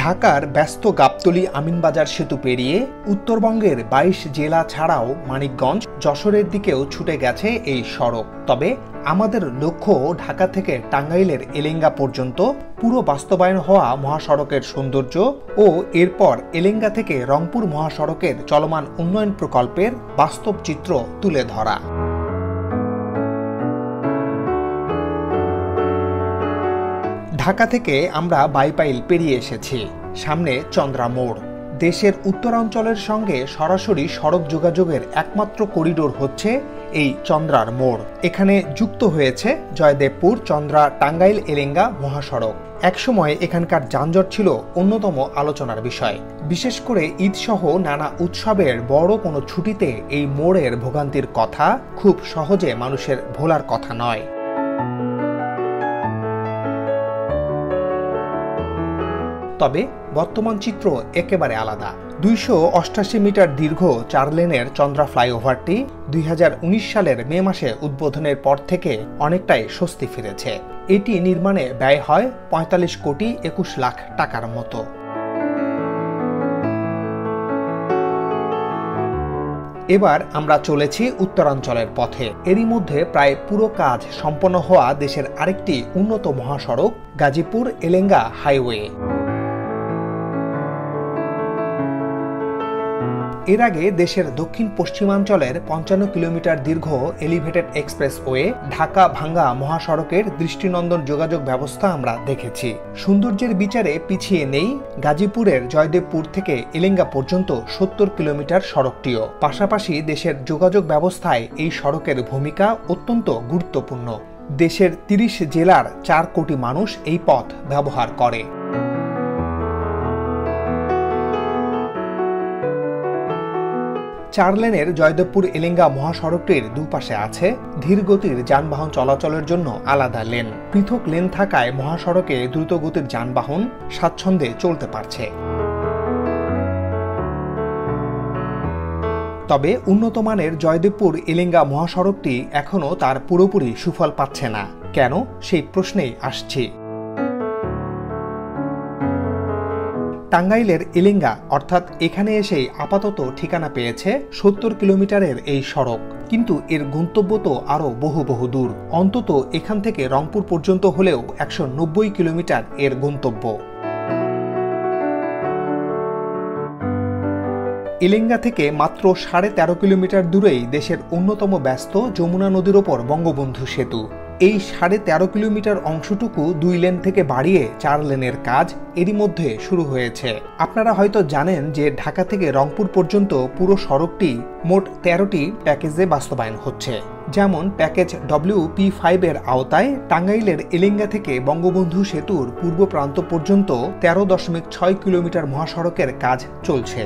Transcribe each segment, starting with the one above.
ঢাকার ব্যস্ত গাবতলী আমিনবাজার সেতু পেরিয়ে উত্তরবঙ্গের ২২ জেলা ছাড়াও মানিকগঞ্জ, যশোরের দিকেও ছুটে গেছে এই সড়ক। তবে আমাদের লক্ষ্য ঢাকা থেকে টাঙ্গাইলের এলেঙ্গা পর্যন্ত পুরো বাস্তবায়ন হওয়া মহাসড়কের সৌন্দর্য ও এরপর এলেঙ্গা থেকে রংপুর মহাসড়কের চলমান উন্নয়ন প্রকল্পের বাস্তব চিত্র তুলে ধরা। ঢাকা থেকে আমরা বাইপাইল পেরিয়ে এসেছি, সামনে চন্দ্রা মোড়। দেশের উত্তরাঞ্চলের সঙ্গে সরাসরি সড়ক যোগাযোগের একমাত্র করিডোর হচ্ছে এই চন্দ্রার মোড়। এখানে যুক্ত হয়েছে জয়দেবপুর, চন্দ্রা, টাঙ্গাইল, এলেঙ্গা মহাসড়ক। একসময় এখানকার যানজট ছিল অন্যতম আলোচনার বিষয়। বিশেষ করে ঈদসহ নানা উৎসবের বড় কোনো ছুটিতে এই মোড়ের ভোগান্তির কথা খুব সহজে মানুষের ভোলার কথা নয়। তবে বর্তমান চিত্র একেবারে আলাদা। ২৮৮ মিটার দীর্ঘ ৪ লেনের চন্দ্রা ফ্লাইওভারটি ২০১৯ সালের মে মাসে উদ্বোধনের পর থেকে অনেকটাই স্বস্তি ফিরেছে। এটি নির্মাণে ব্যয় হয় ৪৫ কোটি ২১ লাখ টাকার মতো। এবার আমরা চলেছি উত্তরাঞ্চলের পথে। এরই মধ্যে প্রায় পুরো কাজ সম্পন্ন হওয়া দেশের আরেকটি উন্নত মহাসড়ক গাজীপুর এলেঙ্গা হাইওয়ে। এর আগে দেশের দক্ষিণ পশ্চিমাঞ্চলের ৫৫ কিলোমিটার দীর্ঘ এলিভেটেড এক্সপ্রেসওয়ে ঢাকা ভাঙ্গা মহাসড়কের দৃষ্টিনন্দন যোগাযোগ ব্যবস্থা আমরা দেখেছি। সৌন্দর্যের বিচারে পিছিয়ে নেই গাজীপুরের জয়দেবপুর থেকে এলেঙ্গা পর্যন্ত ৭০ কিলোমিটার সড়কটিও। পাশাপাশি দেশের যোগাযোগ ব্যবস্থায় এই সড়কের ভূমিকা অত্যন্ত গুরুত্বপূর্ণ। দেশের ৩০ জেলার ৪ কোটি মানুষ এই পথ ব্যবহার করে। ৪ লেনের জয়দেবপুর এলেঙ্গা মহাসড়কটির দুপাশে আছে ধীরগতির যানবাহন চলাচলের জন্য আলাদা লেন। পৃথক লেন থাকায় মহাসড়কে দ্রুতগতির যানবাহন স্বাচ্ছন্দ্যে চলতে পারছে। তবে উন্নত মানের জয়দেবপুর এলেঙ্গা মহাসড়কটি এখনও তার পুরোপুরি সুফল পাচ্ছে না। কেন, সেই প্রশ্নেই আসছি। টাঙ্গাইলের এলেঙ্গা অর্থাৎ এখানে এসেই আপাতত ঠিকানা পেয়েছে ৭০ কিলোমিটারের এই সড়ক, কিন্তু এর গন্তব্য তো আরও বহু দূর। অন্তত এখান থেকে রংপুর পর্যন্ত হলেও ১৯০ কিলোমিটার এর গন্তব্য। এলেঙ্গা থেকে মাত্র ১৩.৫ কিলোমিটার দূরেই দেশের অন্যতম ব্যস্ত যমুনা নদীর ওপর বঙ্গবন্ধু সেতু। এই ১৩.৫ কিলোমিটার অংশটুকু ২ লেন থেকে বাড়িয়ে ৪ লেনের কাজ এরই মধ্যে শুরু হয়েছে। আপনারা হয়তো জানেন যে ঢাকা থেকে রংপুর পর্যন্ত পুরো সড়কটি মোট ১৩টি প্যাকেজে বাস্তবায়ন হচ্ছে। যেমন প্যাকেজ WP5 এর আওতায় টাঙ্গাইলের এলেঙ্গা থেকে বঙ্গবন্ধু সেতুর পূর্ব প্রান্ত পর্যন্ত ১৩.৬ কিলোমিটার মহাসড়কের কাজ চলছে।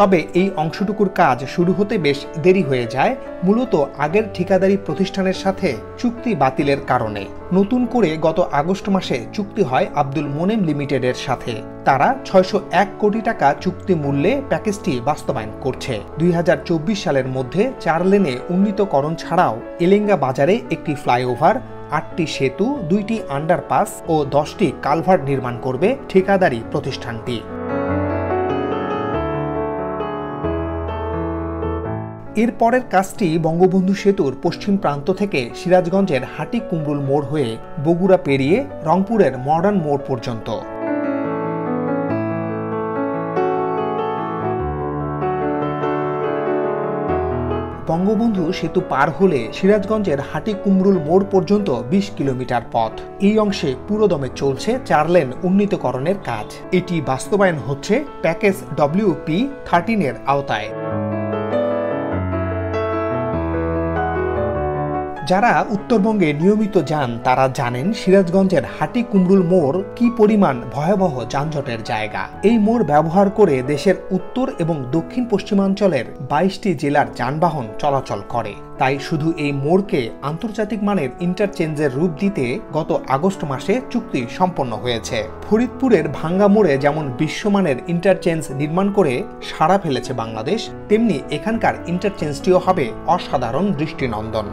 তবে এই অংশটুকুর কাজ শুরু হতে বেশ দেরি হয়ে যায়, মূলত আগের ঠিকাদারি প্রতিষ্ঠানের সাথে চুক্তি বাতিলের কারণে। নতুন করে গত আগস্ট মাসে চুক্তি হয় আব্দুল মোনেম লিমিটেডের সাথে। তারা ৬০১ কোটি টাকা চুক্তি মূল্যে প্যাকেজটি বাস্তবায়ন করছে। ২০২৪ সালের মধ্যে ৪ লেনে উন্নীতকরণ ছাড়াও এলেঙ্গা বাজারে একটি ফ্লাইওভার, ৮টি সেতু, ২টি আন্ডারপাস ও ১০টি কালভার্ট নির্মাণ করবে ঠিকাদারি প্রতিষ্ঠানটি। এর পরের কাজটি বঙ্গবন্ধু সেতুর পশ্চিম প্রান্ত থেকে সিরাজগঞ্জের হাটি কুমরুল মোড় হয়ে বগুড়া পেরিয়ে রংপুরের মডার্ন মোড় পর্যন্ত। বঙ্গবন্ধু সেতু পার হলে সিরাজগঞ্জের হাটি কুমরুল মোড় পর্যন্ত ২০ কিলোমিটার পথ। এই অংশে পুরোদমে চলছে ৪ লেন উন্নীতকরণের কাজ। এটি বাস্তবায়ন হচ্ছে প্যাকেজ WP13 এর আওতায়। যারা উত্তরবঙ্গে নিয়মিত যান তারা জানেন সিরাজগঞ্জের হাটি কুমরুল মোড় কি পরিমাণ ভয়াবহ যানজটের জায়গা। এই মোড় ব্যবহার করে দেশের উত্তর এবং দক্ষিণ পশ্চিমাঞ্চলের ২২টি জেলার যানবাহন চলাচল করে। তাই শুধু এই মোড়কে আন্তর্জাতিক মানের ইন্টারচেঞ্জের রূপ দিতে গত আগস্ট মাসে চুক্তি সম্পন্ন হয়েছে। ফরিদপুরের ভাঙ্গা মোড়ে যেমন বিশ্বমানের ইন্টারচেঞ্জ নির্মাণ করে সাড়া ফেলেছে বাংলাদেশ, তেমনি এখানকার ইন্টারচেঞ্জটিও হবে অসাধারণ দৃষ্টিনন্দন।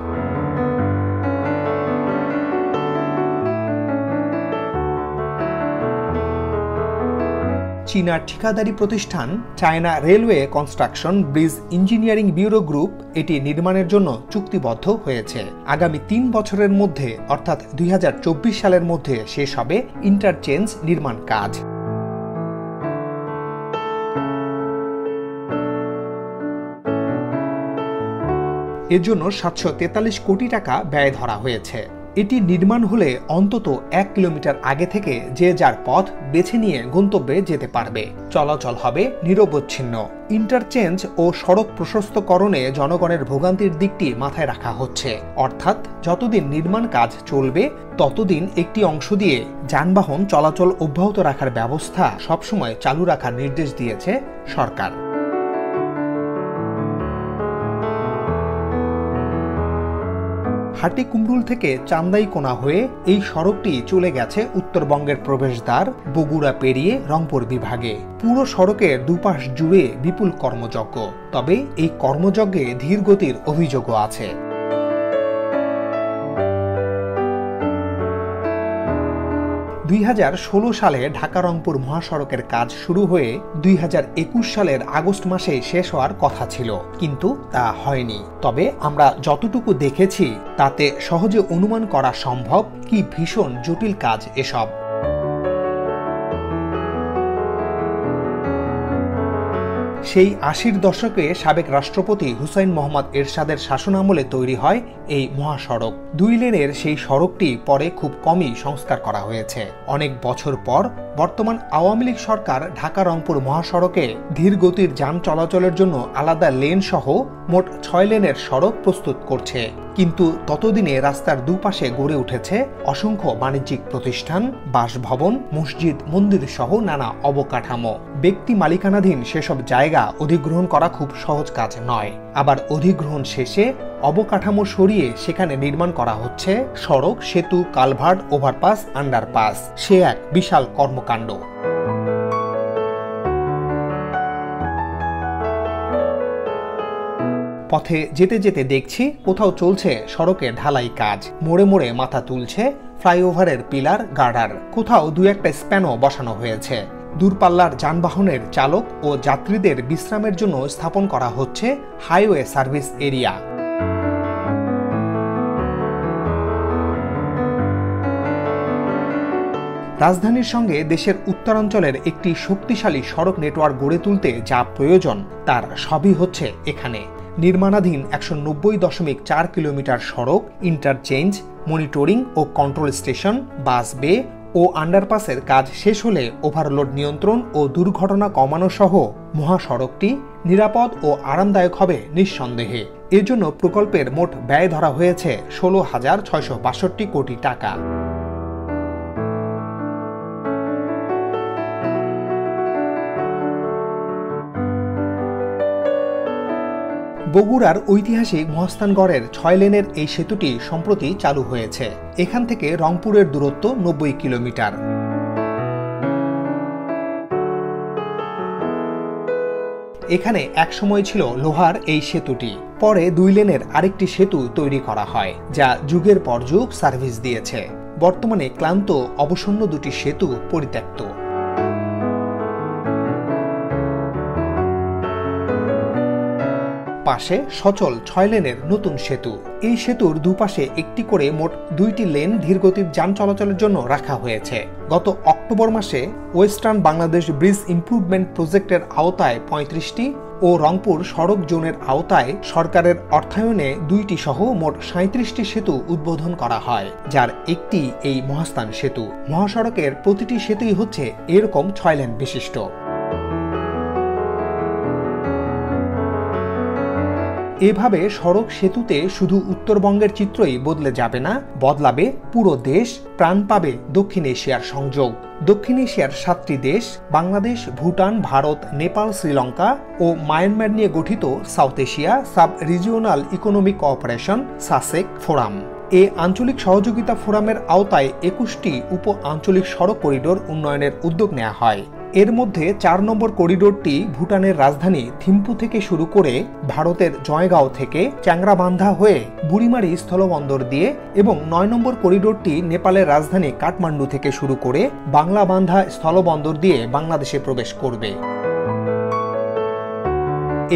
চীনা ঠিকাদারি প্রতিষ্ঠান China railway construction bridge engineering bureau group এটি নির্মাণের জন্য চুক্তিবদ্ধ হয়েছে। আগামী ৩ বছরের মধ্যে অর্থাৎ ২০২৪ সালের মধ্যে শেষ হবে ইন্টারচেঞ্জ নির্মাণ কাজ। এর জন্য ৭৪৩ কোটি টাকা ব্যয় ধরা হয়েছে। এটি নির্মাণ হলে অন্তত ১ কিলোমিটার আগে থেকে যে যার পথ বেছে নিয়ে গন্তব্যে যেতে পারবে। চলাচল হবে নিরবচ্ছিন্ন। ইন্টারচেঞ্জ ও সড়ক প্রশস্তকরণে জনগণের ভোগান্তির দিকটি মাথায় রাখা হচ্ছে, অর্থাৎ যতদিন নির্মাণ কাজ চলবে ততদিন একটি অংশ দিয়ে যানবাহন চলাচল অব্যাহত রাখার ব্যবস্থা সবসময় চালু রাখার নির্দেশ দিয়েছে সরকার। হাটিকুমরুল থেকে চান্দাইকোনা হয়ে এই সড়কটি চলে গেছে উত্তরবঙ্গের প্রবেশদ্বার বগুড়া পেরিয়ে রংপুর বিভাগে। পুরো সড়কের দুপাশ জুড়ে বিপুল কর্মযজ্ঞ, তবে এই কর্মযজ্ঞে ধীরগতির অভিযোগও আছে। দুই সালে ঢাকা রংপুর মহাসড়কের কাজ শুরু হয়ে ২০২১ সালের আগস্ট মাসে শেষ হওয়ার কথা ছিল, কিন্তু তা হয়নি। তবে আমরা যতটুকু দেখেছি তাতে সহজে অনুমান করা সম্ভব কি ভীষণ জটিল কাজ এসব। সেই ৮০-র দশকে সাবেক রাষ্ট্রপতি হুসাইন মোহাম্মদ এরশাদের শাসনামলে তৈরি হয় এই মহাসড়ক। ২ লেনের সেই সড়কটি পরে খুব কমই সংস্কার করা হয়েছে। অনেক বছর পর বর্তমান আওয়ামী লীগ সরকার ঢাকা রংপুর মহাসড়কে ধীরগতির যান চলাচলের জন্য আলাদা লেন সহ মোট ৬ লেনের সড়ক প্রস্তুত করছে। কিন্তু ততদিনে রাস্তার দুপাশে গড়ে উঠেছে অসংখ্য বাণিজ্যিক প্রতিষ্ঠান, বাসভবন, মসজিদ, মন্দির সহ নানা অবকাঠামো। ব্যক্তি মালিকানাধীন সেসব জায়গা অধিগ্রহণ করা খুব সহজ কাজ নয়। আবার অধিগ্রহণ শেষে অবকাঠামো সরিয়ে সেখানে নির্মাণ করা হচ্ছে সড়ক, সেতু, কালভার্ট, ওভারপাস, আন্ডারপাস। সে এক বিশাল কর্মকাণ্ড। পথে যেতে যেতে দেখছি কোথাও চলছে সড়কে ঢালাই কাজ, মোড়ে মোড়ে মাথা তুলছে ফ্লাইওভারের পিলার, গার্ডার। কোথাও ২-১টা স্প্যানও বসানো হয়েছে। দূরপাল্লার যানবাহনের চালক ও যাত্রীদের বিশ্রামের জন্য স্থাপন করা হচ্ছে হাইওয়ে সার্ভিস এরিয়া। রাজধানীর সঙ্গে দেশের উত্তরাঞ্চলের একটি শক্তিশালী সড়ক নেটওয়ার্ক গড়ে তুলতে যা প্রয়োজন তার সবই হচ্ছে এখানে। নির্মাণাধীন ১৯০.৪ কিলোমিটার সড়ক, ইন্টারচেঞ্জ, মনিটরিং ও কন্ট্রোল স্টেশন, বাস বে ও আন্ডারপাসের কাজ শেষ হলে ওভারলোড নিয়ন্ত্রণ ও দুর্ঘটনা কমানো সহ মহাসড়কটি নিরাপদ ও আরামদায়ক হবে নিঃসন্দেহে। এজন্য প্রকল্পের মোট ব্যয় ধরা হয়েছে ১৬,৬৬২ কোটি টাকা। বগুড়ার ঐতিহাসিক মহাস্থানগড়ের ৬ লেনের এই সেতুটি সম্প্রতি চালু হয়েছে। এখান থেকে রংপুরের দূরত্ব ৯০ কিলোমিটার। এখানে একসময় ছিল লোহার এই সেতুটি। পরে ২ লেনের আরেকটি সেতু তৈরি করা হয়, যা যুগের পর যুগ সার্ভিস দিয়েছে। বর্তমানে ক্লান্ত অবসন্ন দুটি সেতু পরিত্যক্ত। পাশে সচল ৬ লেনের নতুন সেতু। এই সেতুর দুপাশে একটি করে মোট ২টি লেন ধীরগতির যান চলাচলের জন্য রাখা হয়েছে। গত অক্টোবর মাসে ওয়েস্টার্ন বাংলাদেশ ব্রিজ ইমপ্রুভমেন্ট প্রজেক্টের আওতায় ৩৫টি ও রংপুর সড়ক জোনের আওতায় সরকারের অর্থায়নে ২টি সহ মোট ৩৭টি সেতু উদ্বোধন করা হয়, যার একটি এই মহাস্থান সেতু। মহাসড়কের প্রতিটি সেতুই হচ্ছে এরকম ৬ লেন বিশিষ্ট। এভাবে সড়ক সেতুতে শুধু উত্তরবঙ্গের চিত্রই বদলে যাবে না, বদলাবে পুরো দেশ, প্রাণ পাবে দক্ষিণ এশিয়ার সংযোগ। দক্ষিণ এশিয়ার ৭টি দেশ বাংলাদেশ, ভুটান, ভারত, নেপাল, শ্রীলঙ্কা ও মায়ানমার নিয়ে গঠিত South Asia sub regional economic cooperation SASEC forum. এ আঞ্চলিক সহযোগিতা ফোরামের আওতায় ২১টি উপ আঞ্চলিক সড়ক করিডোর উন্নয়নের উদ্যোগ নেওয়া হয়। এর মধ্যে ৪ নম্বর করিডোরটি ভুটানের রাজধানী থিম্পু থেকে শুরু করে ভারতের জয়গাঁও থেকে চ্যাংরাবান্ধা হয়ে বুড়িমারি স্থলবন্দর দিয়ে এবং ৯ নম্বর করিডোরটি নেপালের রাজধানী কাঠমান্ডু থেকে শুরু করে বাংলাবান্ধা স্থলবন্দর দিয়ে বাংলাদেশে প্রবেশ করবে।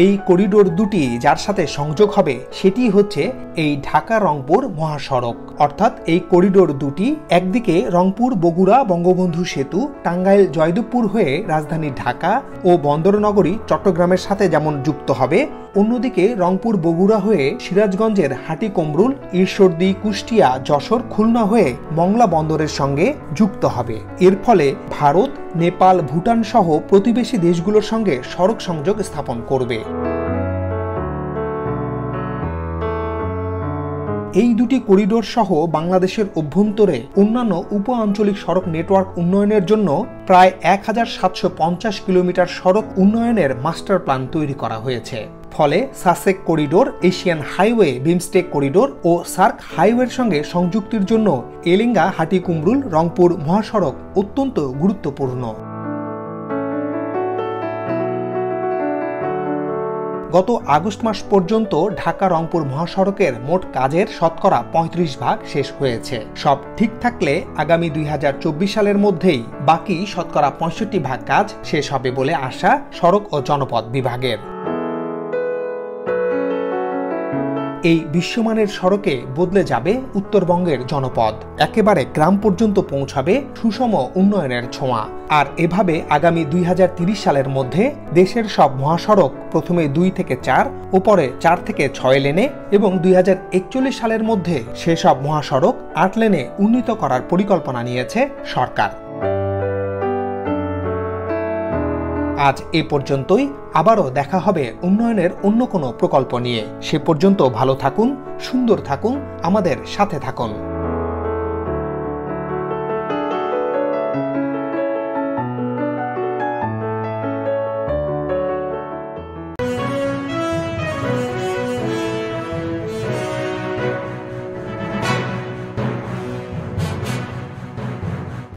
এই করিডোর দুটি যার সাথে সংযোগ হবে সেটি হচ্ছে এই ঢাকা রংপুর মহাসড়ক। অর্থাৎ এই করিডোর দুটি একদিকে রংপুর বগুড়া বঙ্গবন্ধু সেতু টাঙ্গাইল জয়দেবপুর হয়ে রাজধানী ঢাকা ও বন্দরনগরী চট্টগ্রামের সাথে যেমন যুক্ত হবে, অন্যদিকে রংপুর বগুড়া হয়ে সিরাজগঞ্জের হাটিকমরুল ঈশ্বরদী কুষ্টিয়া যশোর খুলনা হয়ে মংলা বন্দরের সঙ্গে যুক্ত হবে। এর ফলে ভারত নেপাল ভুটান সহ প্রতিবেশী দেশগুলোর সঙ্গে সড়ক সংযোগ স্থাপন করবে। এই দুটি করিডোর সহ বাংলাদেশের অভ্যন্তরে অন্যান্য উপ আঞ্চলিক সড়ক নেটওয়ার্ক উন্নয়নের জন্য প্রায় ১৭৫০ কিলোমিটার সড়ক উন্নয়নের মাস্টার প্ল্যান তৈরি করা হয়েছে। ফলে SASEC corridor, Asian highway, BIMSTEC corridor ও সার্ক হাইওয়ের সঙ্গে সংযুক্তির জন্য এলিঙ্গা হাটিকুমরুল রংপুর মহাসড়ক অত্যন্ত গুরুত্বপূর্ণ। গত আগস্ট মাস পর্যন্ত ঢাকা রংপুর মহাসড়কের মোট কাজের শতকরা ৩৫% শেষ হয়েছে। সব ঠিক থাকলে আগামী ২০২৪ সালের মধ্যেই বাকি শতকরা ৬৫% কাজ শেষ হবে বলে আশা সড়ক ও জনপথ বিভাগের। এই বিশ্বমানের সড়কে বদলে যাবে উত্তরবঙ্গের জনপদ, একেবারে গ্রাম পর্যন্ত পৌঁছাবে সুষম উন্নয়নের ছোঁয়া। আর এভাবে আগামী ২০৩০ সালের মধ্যে দেশের সব মহাসড়ক প্রথমে ২ থেকে ৪ ও পরে ৪ থেকে ৬ লেনে এবং ২০৪১ সালের মধ্যে সেসব মহাসড়ক ৮ লেনে উন্নীত করার পরিকল্পনা নিয়েছে সরকার। আজ এ পর্যন্তই। আবারও দেখা হবে উন্নয়নের অন্য কোনো প্রকল্প নিয়ে। সে পর্যন্ত ভালো থাকুন, সুন্দর থাকুন, আমাদের সাথে থাকুন।